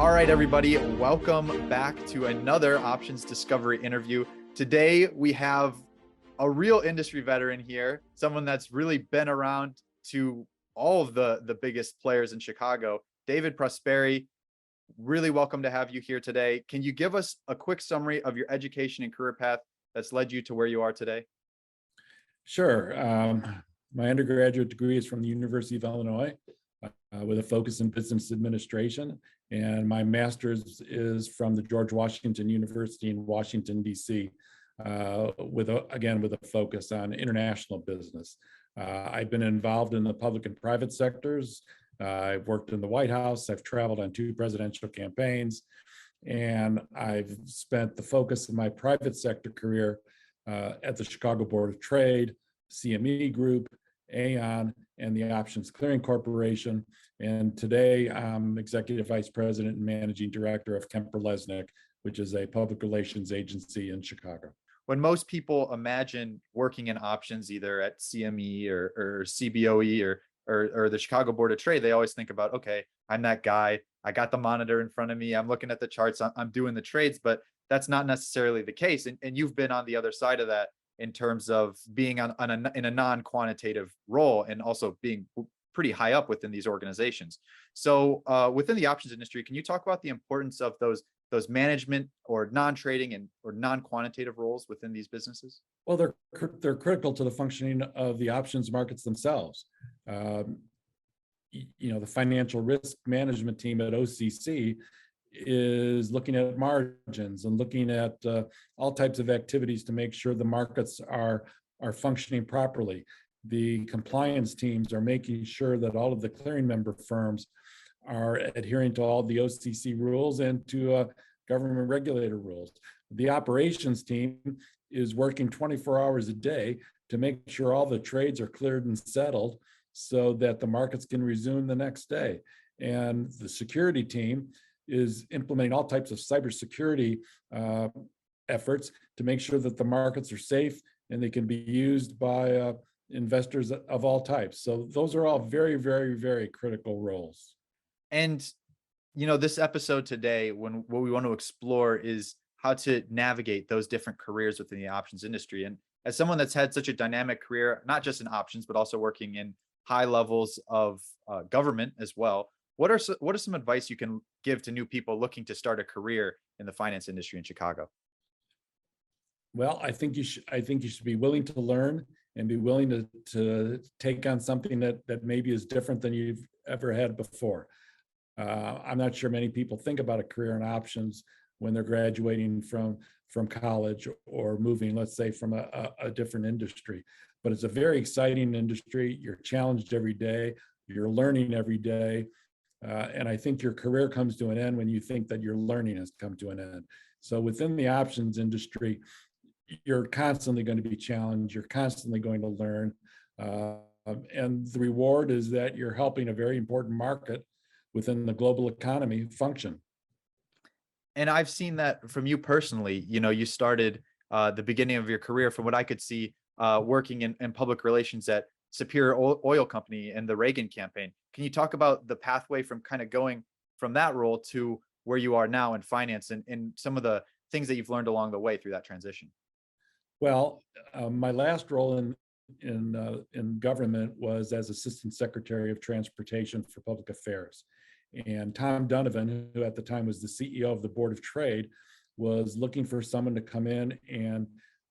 All right, everybody, welcome back to another Options Discovery interview. Today, we have a real industry veteran here, someone that's really been around to all of the biggest players in Chicago. David Prosperi, really welcome to have you here today. Can you give us a quick summary of your education and career path that's led you to where you are today? Sure. My undergraduate degree is from the University of Illinois with a focus in business administration. And my master's is from the George Washington University in Washington, D.C., with a focus on international business. I've been involved in the public and private sectors. I've worked in the White House. I've traveled on 2 presidential campaigns. And I've spent the focus of my private sector career at the Chicago Board of Trade, CME Group, Aon, and the Options Clearing Corporation. And today I'm Executive Vice President and Managing Director of Kemper Lesnick, which is a public relations agency in Chicago. When most people imagine working in options, either at CME or CBOE or the Chicago Board of Trade, they always think about, okay, I'm that guy. I got the monitor in front of me. I'm looking at the charts. I'm doing the trades, but that's not necessarily the case. And you've been on the other side of that in terms of being in a non-quantitative role and also being pretty high up within these organizations. So within the options industry, can you talk about the importance of those management or non-trading or non-quantitative roles within these businesses? Well, they're critical to the functioning of the options markets themselves. The financial risk management team at OCC is looking at margins and looking at all types of activities to make sure the markets are functioning properly. The compliance teams are making sure that all of the clearing member firms are adhering to all the OCC rules and to government regulator rules. The operations team is working 24 hours a day to make sure all the trades are cleared and settled so that the markets can resume the next day. And the security team is implementing all types of cybersecurity efforts to make sure that the markets are safe and they can be used by investors of all types. So those are all very, very, very critical roles. And this episode today, what we want to explore is how to navigate those different careers within the options industry. And as someone that's had such a dynamic career, not just in options, but also working in high levels of government as well, what are some advice you can give to new people looking to start a career in the finance industry in Chicago? Well, I think you should be willing to learn and be willing to take on something that maybe is different than you've ever had before. I'm not sure many people think about a career in options when they're graduating from college or moving, let's say, from a different industry. But it's a very exciting industry. You're challenged every day. You're learning every day. And I think your career comes to an end when you think that your learning has come to an end. So within the options industry, you're constantly going to be challenged. You're constantly going to learn. And the reward is that you're helping a very important market within the global economy function. And I've seen that from you personally. You started the beginning of your career, from what I could see, working in public relations at Superior Oil Company and the Reagan campaign. Can you talk about the pathway from kind of going from that role to where you are now in finance and some of the things that you've learned along the way through that transition? Well, my last role in government was as Assistant Secretary of Transportation for Public Affairs. And Tom Donovan, who at the time was the CEO of the Board of Trade, was looking for someone to come in and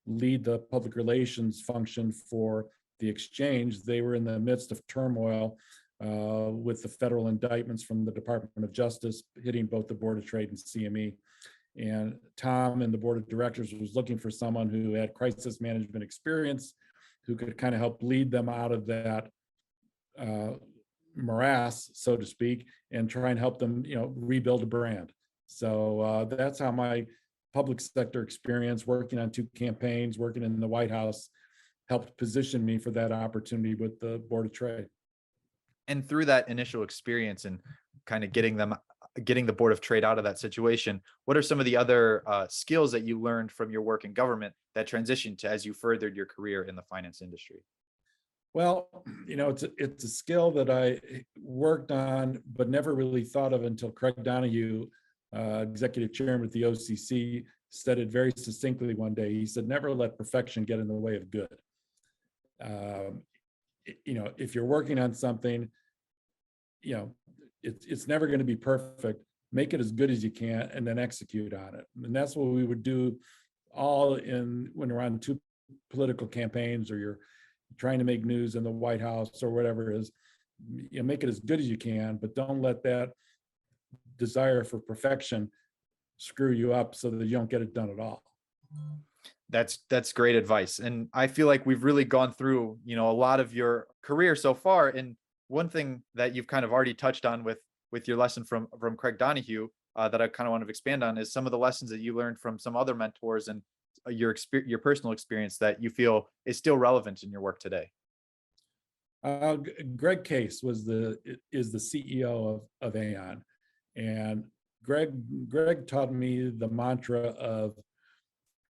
lead the public relations function for the exchange. They were in the midst of turmoil with the federal indictments from the Department of Justice hitting both the Board of Trade and CME. And Tom and the board of directors was looking for someone who had crisis management experience, who could kind of help lead them out of that morass, so to speak, and try and help them, rebuild a brand. So that's how my public sector experience, working on 2 campaigns, working in the White House, helped position me for that opportunity with the Board of Trade. And through that initial experience and kind of getting the Board of Trade out of that situation, what are some of the other skills that you learned from your work in government that transitioned to as you furthered your career in the finance industry? Well, it's a skill that I worked on, but never really thought of until Craig Donahue, executive chairman at the OCC, said it very succinctly one day. He said, "Never let perfection get in the way of good." Um, if you're working on something, you know, it's never going to be perfect. Make it as good as you can, and then execute on it. And that's what we would do all in when we're on two political campaigns, or you're trying to make news in the White House or whatever it is. Make it as good as you can, but don't let that desire for perfection screw you up so that you don't get it done at all. That's great advice. And I feel like we've really gone through, a lot of your career so far. And one thing that you've kind of already touched on with your lesson from Craig Donahue, that I kind of want to expand on, is some of the lessons that you learned from some other mentors, and your personal experience that you feel is still relevant in your work today. Greg Case is the CEO of Aon, and Greg taught me the mantra of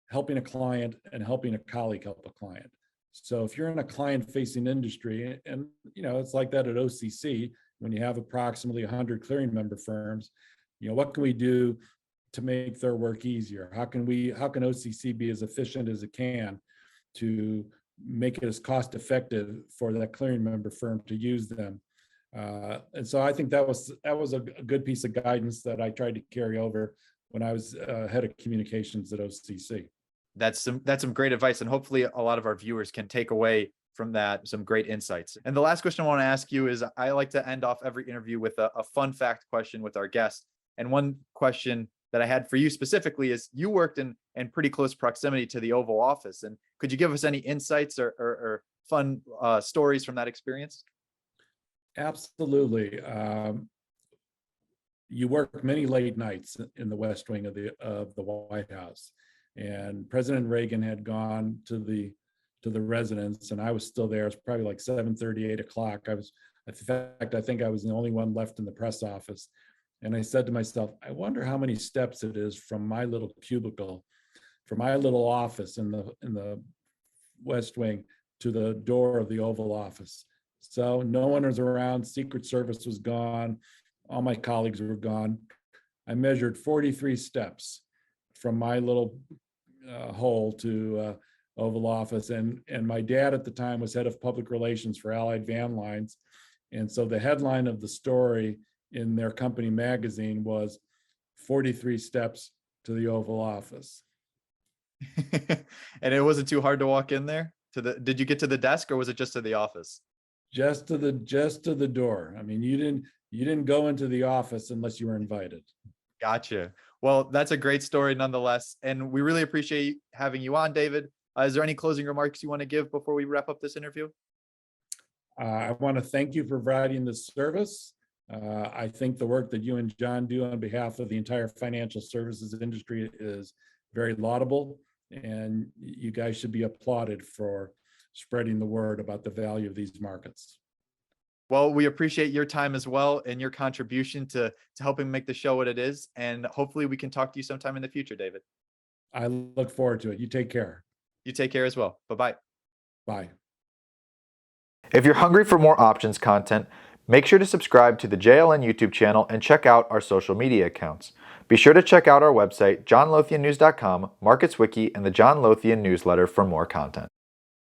helping a client and helping a colleague help a client. So if you're in a client-facing industry, and it's like that at OCC, when you have approximately 100 clearing member firms, what can we do to make their work easier? How can OCC be as efficient as it can to make it as cost effective for that clearing member firm to use them? And so I think that was a good piece of guidance that I tried to carry over when I was head of communications at OCC. That's some great advice, and hopefully a lot of our viewers can take away from that some great insights. And the last question I want to ask you is, I like to end off every interview with a fun fact question with our guests. And one question that I had for you specifically is, you worked in pretty close proximity to the Oval Office. And could you give us any insights or fun stories from that experience? Absolutely. You work many late nights in the West Wing of the White House, and President Reagan had gone to the residence, and I was still there. It was probably like 7:30, 8 o'clock. In fact, I think I was the only one left in the press office. And I said to myself, I wonder how many steps it is from my little cubicle, from my little office in the West Wing to the door of the Oval Office. So no one was around. Secret Service was gone. All my colleagues were gone. I measured 43 steps from my little hole to Oval Office. And my dad at the time was head of public relations for Allied Van Lines. And so the headline of the story in their company magazine was 43 steps to the Oval Office. And it wasn't too hard to walk in there? Did you get to the desk, or was it just to the office? Just to the door. I mean, you didn't go into the office unless you were invited. Gotcha. Well, that's a great story nonetheless. And we really appreciate having you on, David. Is there any closing remarks you want to give before we wrap up this interview? I want to thank you for providing this service. I think the work that you and John do on behalf of the entire financial services industry is very laudable, and you guys should be applauded for spreading the word about the value of these markets. Well, we appreciate your time as well, and your contribution to helping make the show what it is. And hopefully we can talk to you sometime in the future, David. I look forward to it. You take care. You take care as well. Bye-bye. Bye. If you're hungry for more options content, make sure to subscribe to the JLN YouTube channel and check out our social media accounts. Be sure to check out our website, johnlothiannews.com, Markets Wiki, and the John Lothian newsletter for more content.